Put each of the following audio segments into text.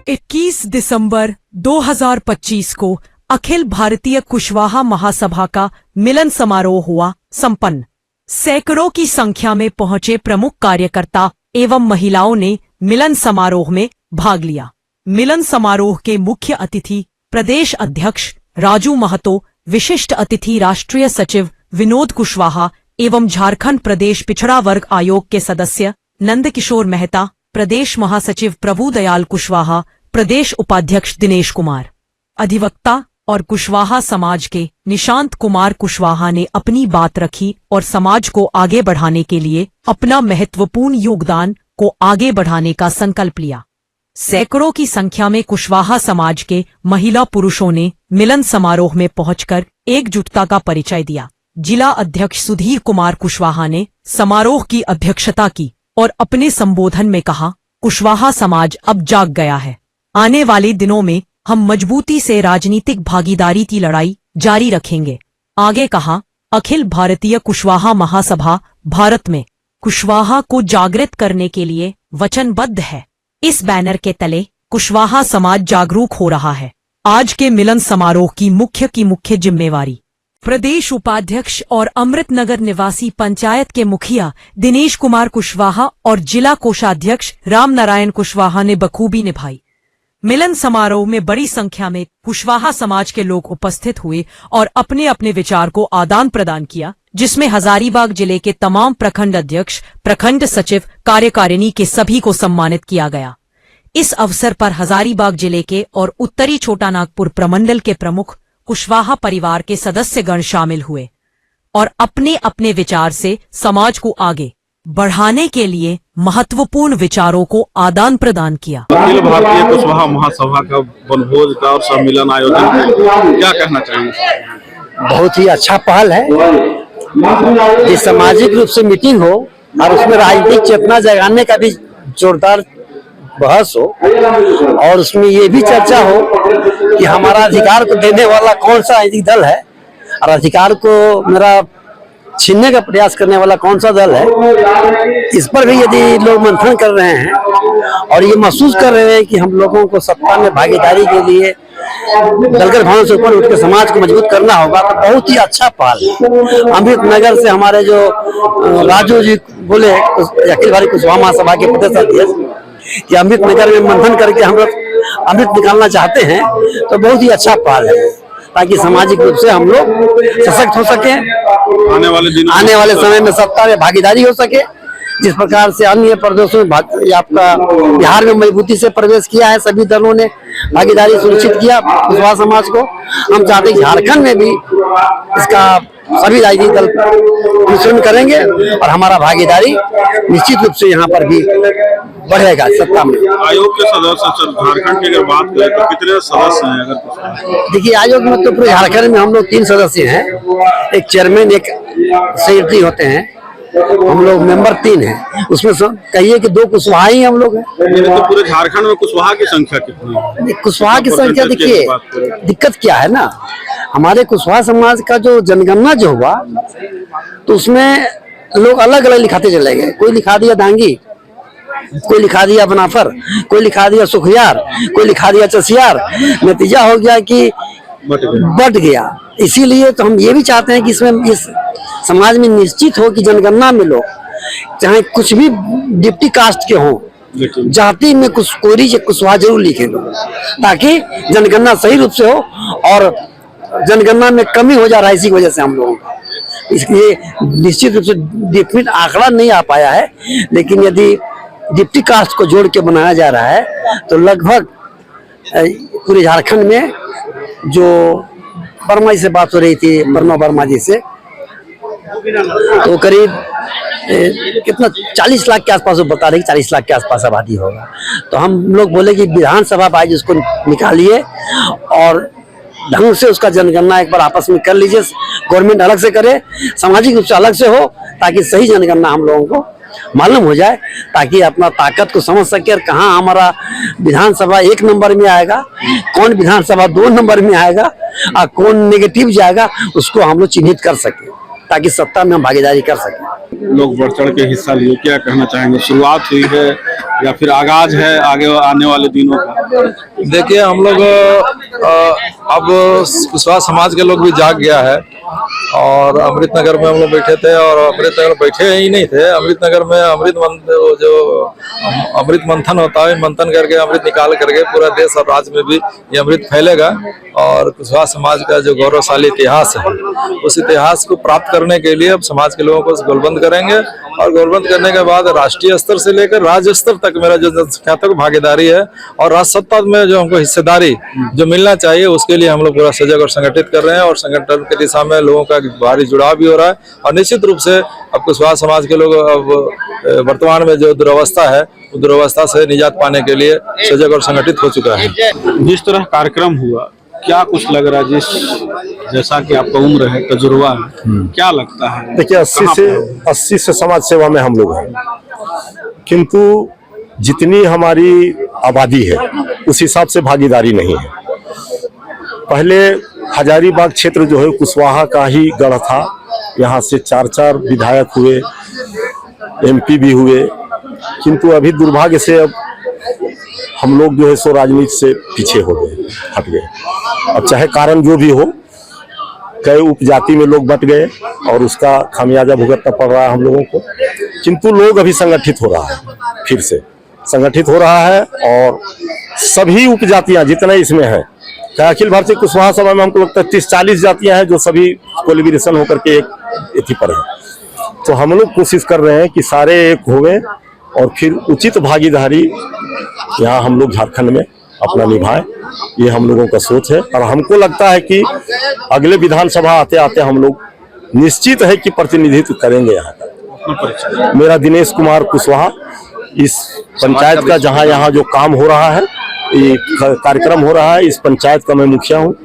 21 दिसंबर 2025 को अखिल भारतीय कुशवाहा महासभा का मिलन समारोह हुआ संपन्न। सैकड़ों की संख्या में पहुंचे प्रमुख कार्यकर्ता एवं महिलाओं ने मिलन समारोह में भाग लिया। मिलन समारोह के मुख्य अतिथि प्रदेश अध्यक्ष राजू महतो, विशिष्ट अतिथि राष्ट्रीय सचिव विनोद कुशवाहा एवं झारखंड प्रदेश पिछड़ा वर्ग आयोग के सदस्य नंदकिशोर मेहता, प्रदेश महासचिव प्रभुदयाल कुशवाहा, प्रदेश उपाध्यक्ष दिनेश कुमार, अधिवक्ता और कुशवाहा समाज के निशांत कुमार कुशवाहा ने अपनी बात रखी और समाज को आगे बढ़ाने के लिए अपना महत्वपूर्ण योगदान को आगे बढ़ाने का संकल्प लिया। सैकड़ों की संख्या में कुशवाहा समाज के महिला पुरुषों ने मिलन समारोह में पहुंचकर एकजुटता का परिचय दिया। जिला अध्यक्ष सुधीर कुमार कुशवाहा ने समारोह की अध्यक्षता की और अपने संबोधन में कहा, कुशवाहा समाज अब जाग गया है। आने वाले दिनों में हम मजबूती से राजनीतिक भागीदारी की लड़ाई जारी रखेंगे। आगे कहा, अखिल भारतीय कुशवाहा महासभा भारत में कुशवाहा को जागृत करने के लिए वचनबद्ध है। इस बैनर के तले कुशवाहा समाज जागरूक हो रहा है। आज के मिलन समारोह की मुख्य जिम्मेवारी प्रदेश उपाध्यक्ष और अमृतनगर निवासी पंचायत के मुखिया दिनेश कुमार कुशवाहा और जिला कोषाध्यक्ष रामनारायण कुशवाहा ने बखूबी निभाई। मिलन समारोह में बड़ी संख्या में कुशवाहा समाज के लोग उपस्थित हुए और अपने अपने विचार को आदान प्रदान किया, जिसमें हजारीबाग जिले के तमाम प्रखंड अध्यक्ष, प्रखंड सचिव, कार्यकारिणी के सभी को सम्मानित किया गया। इस अवसर पर हजारीबाग जिले के और उत्तरी छोटानागपुर प्रमंडल के प्रमुख कुशवाहा परिवार के सदस्यगण शामिल हुए और अपने अपने विचार से समाज को आगे बढ़ाने के लिए महत्वपूर्ण विचारों को आदान प्रदान किया। अखिल भारतीय कुशवाहा महासभा का वनभोज का और सम्मेलन आयोजन क्या कहना चाहिए? बहुत ही अच्छा पहल है कि सामाजिक रूप से मीटिंग हो और उसमें राजनीतिक चेतना जगाने का भी जोरदार बहस हो और उसमें ये भी चर्चा हो कि हमारा अधिकार को देने वाला कौन सा राजनीतिक दल है और अधिकार को मेरा छीनने का प्रयास करने वाला कौन सा दल है। इस पर भी यदि लोग मंथन कर रहे हैं और ये महसूस कर रहे हैं कि हम लोगों को सत्ता में भागीदारी के लिए दलगत भावना से ऊपर उठकर समाज को मजबूत करना होगा, तो बहुत ही अच्छा पहल। अमृतनगर से हमारे जो राजू जी बोले, अखिल भारतीय कुशवाहा महासभा के प्रदेश अध्यक्ष, कि अमृतनगर में मंथन करके हम लोग अमृत निकालना चाहते हैं, तो बहुत ही अच्छा पहल है ताकि सामाजिक रूप से हम लोग सशक्त हो सके, आने वाले समय में सत्ता में भागीदारी हो सके। जिस प्रकार से अन्य प्रदेशों में आपका बिहार में मजबूती से प्रवेश किया है, सभी दलों ने भागीदारी सुनिश्चित किया कुशवाहा समाज को। हम चाहते हैं झारखंड में भी इसका सभी राजनीतिक दल अनुसरण करेंगे और हमारा भागीदारी निश्चित रूप से यहाँ पर भी बढ़ेगा सत्ता में। आयोग के सदस्य झारखंड की अगर बात करें तो कितने सदस्य हैं? अगर देखिए, आयोग में तो पूरे झारखंड में हम लोग 3 सदस्य हैं, एक चेयरमैन, एक सेक्रेटरी होते हैं, हम लोग मेंबर 3 हैं। उसमें कहिए कि 2 कुशवाहा ही हम लोग हैं। तो पूरे झारखंड में कुशवाहा की संख्या कितनी है? कुशवाहा की संख्या देखिए, दिक्कत क्या है ना, हमारे कुशवाहा समाज का जो जनगणना जो हुआ तो उसमें लोग अलग अलग लिखाते चले गए। कोई लिखा दिया दांगी, कोई लिखा दिया बनाफर, कोई लिखा दिया सुखियार, कोई लिखा दिया चसियार। नतीजा हो गया कि बढ़ गया। इसीलिए तो हम ये भी चाहते हैं कि इसमें इस समाज में निश्चित हो कि जनगणना में लोग चाहे कुछ भी डिप्टी कास्ट के हों, जाति में कुछ कोरी कुशवाहा जरूर लिखे लोग, ताकि जनगणना सही रूप से हो और जनगणना में कमी हो जा रहा है इसी वजह से हम लोगों का। इसलिए निश्चित रूप से डेफिनेट आंकड़ा नहीं आ पाया है, लेकिन यदि डिप्टी कास्ट को जोड़ के बनाया जा रहा है तो लगभग पूरे झारखंड में, जो वर्मा जी से बात हो रही थी, वर्मा जी से, तो करीब कितना 40 लाख के आसपास वो बता रहे कि 40 लाख के आसपास आबादी होगा। तो हम लोग बोले कि विधानसभा बाइज उसको निकालिए और ढंग से उसका जनगणना एक बार आपस में कर लीजिए। गवर्नमेंट अलग से करे, सामाजिक रूप से अलग से हो, ताकि सही जनगणना हम लोगों को मालूम हो जाए, ताकि अपना ताकत को समझ सके और कहाँ हमारा विधानसभा 1 नंबर में आएगा, कौन विधानसभा 2 नंबर में आएगा और कौन नेगेटिव जाएगा, उसको हम लोग चिन्हित कर सके, ताकि सत्ता में हम भागीदारी कर सकें। लोग बढ़ चढ़ के हिस्सा लिए, क्या कहना चाहेंगे? शुरुआत हुई है या फिर आगाज है आगे आने वाले दिनों का? देखिए, हम लोग अब कुशवाहा समाज के लोग भी जाग गया है और अमृतनगर में हम लोग बैठे थे और अमृतनगर बैठे ही नहीं थे। अमृतनगर में अमृत मंथन होता है, मंथन करके अमृत निकाल करके पूरा देश और राज्य में भी ये अमृत फैलेगा और कुशवाहा समाज का जो गौरवशाली इतिहास है उस इतिहास को प्राप्त करने के लिए अब समाज के लोगों को गोलबंद करेंगे और गोलबंद करने के बाद राष्ट्रीय स्तर से लेकर राज्य स्तर तक मेरा जो जनसंख्यात्मक भागीदारी है और राज्य सत्ता में जो हमको हिस्सेदारी जो मिलना चाहिए उसके लिए हम लोग पूरा सजग और संगठित कर रहे हैं और संगठन की दिशा में लोगों का भारी जुड़ाव भी हो रहा है। और निश्चित रूप से अब कुशवाहा समाज के लोग अब वर्तमान में जो दुरावस्था है उस दुरावस्था से निजात पाने के लिए सजग और संगठित हो चुका है। जिस तरह कार्यक्रम हुआ, क्या कुछ लग रहा है? जैसा कि आपका उम्र है, तजुर्बा है, क्या लगता है? देखिए 80 से समाज सेवा में हम लोग हैं, किंतु जितनी हमारी आबादी है उस हिसाब से भागीदारी नहीं है। पहले हजारीबाग क्षेत्र जो है कुशवाहा का ही गढ़ था, यहाँ से 4 विधायक हुए, MP भी हुए, किंतु अभी दुर्भाग्य से अब हम लोग जो है सो राजनीति से पीछे हो गए, हट गए। अब चाहे कारण जो भी हो, कई उपजाति में लोग बट गए और उसका खामियाजा भुगतना पड़ रहा है हम लोगों को, किंतु लोग अभी संगठित हो रहा है, फिर से संगठित हो रहा है और सभी उपजातियां जितने इसमें हैं, अखिल भारतीय कुशवाहा सभा में हमको लगता है 30-40 जातियां हैं जो सभी कोलिब्रेशन होकर के एक इति पर है। तो हम लोग कोशिश कर रहे हैं कि सारे एक होंगे और फिर उचित भागीदारी यहाँ हम लोग झारखंड में अपना निभाएं, ये हम लोगों का सोच है। और हमको लगता है कि अगले विधानसभा आते आते हम लोग निश्चित है कि प्रतिनिधित्व करेंगे यहाँ का। मेरा दिनेश कुमार कुशवाहा, इस पंचायत का जहाँ यहाँ जो काम हो रहा है, ये कार्यक्रम हो रहा है, इस पंचायत का मैं मुखिया हूँ।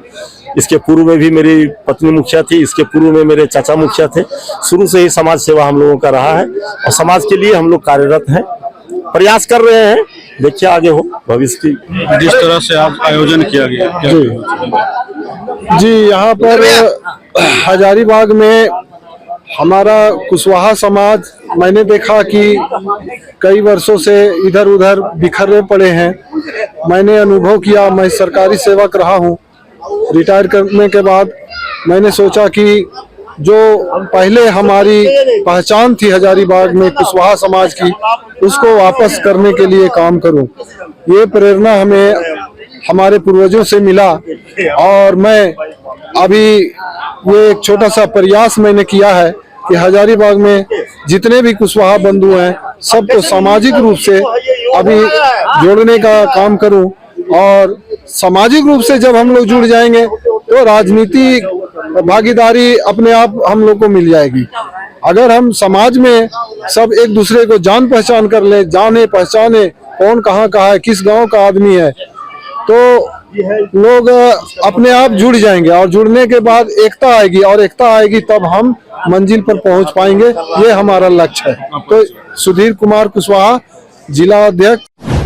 इसके पूर्व में भी मेरी पत्नी मुखिया थी, इसके पूर्व में मेरे चाचा मुखिया थे। शुरू से ही समाज सेवा हम लोगों का रहा है और समाज के लिए हम लोग कार्यरत हैं, प्रयास कर रहे हैं। देखिए आगे हो भविष्य की। जिस तरह से आज आयोजन किया गया, जी यहाँ पर हजारीबाग में हमारा कुशवाहा समाज, मैंने देखा कि कई वर्षों से इधर उधर बिखरे पड़े हैं। मैंने अनुभव किया, मैं सरकारी सेवक रहा हूँ, रिटायर करने के बाद मैंने सोचा कि जो पहले हमारी पहचान थी हजारीबाग में कुशवाहा समाज की, उसको वापस करने के लिए काम करूं। ये प्रेरणा हमें हमारे पूर्वजों से मिला और मैं अभी ये एक छोटा सा प्रयास मैंने किया है कि हजारीबाग में जितने भी कुशवाहा बंधु हैं सबको सामाजिक रूप से अभी जोड़ने का काम करूं। और सामाजिक रूप से जब हम लोग जुड़ जाएंगे तो राजनीति भागीदारी अपने आप हम लोग को मिल जाएगी। अगर हम समाज में सब एक दूसरे को जान पहचान कर ले, जाने पहचाने कौन कहाँ का है, किस गांव का आदमी है, तो लोग अपने आप जुड़ जाएंगे और जुड़ने के बाद एकता आएगी और एकता आएगी तब हम मंजिल पर पहुंच पाएंगे। ये हमारा लक्ष्य है। तो सुधीर कुमार कुशवाहा, जिला अध्यक्ष।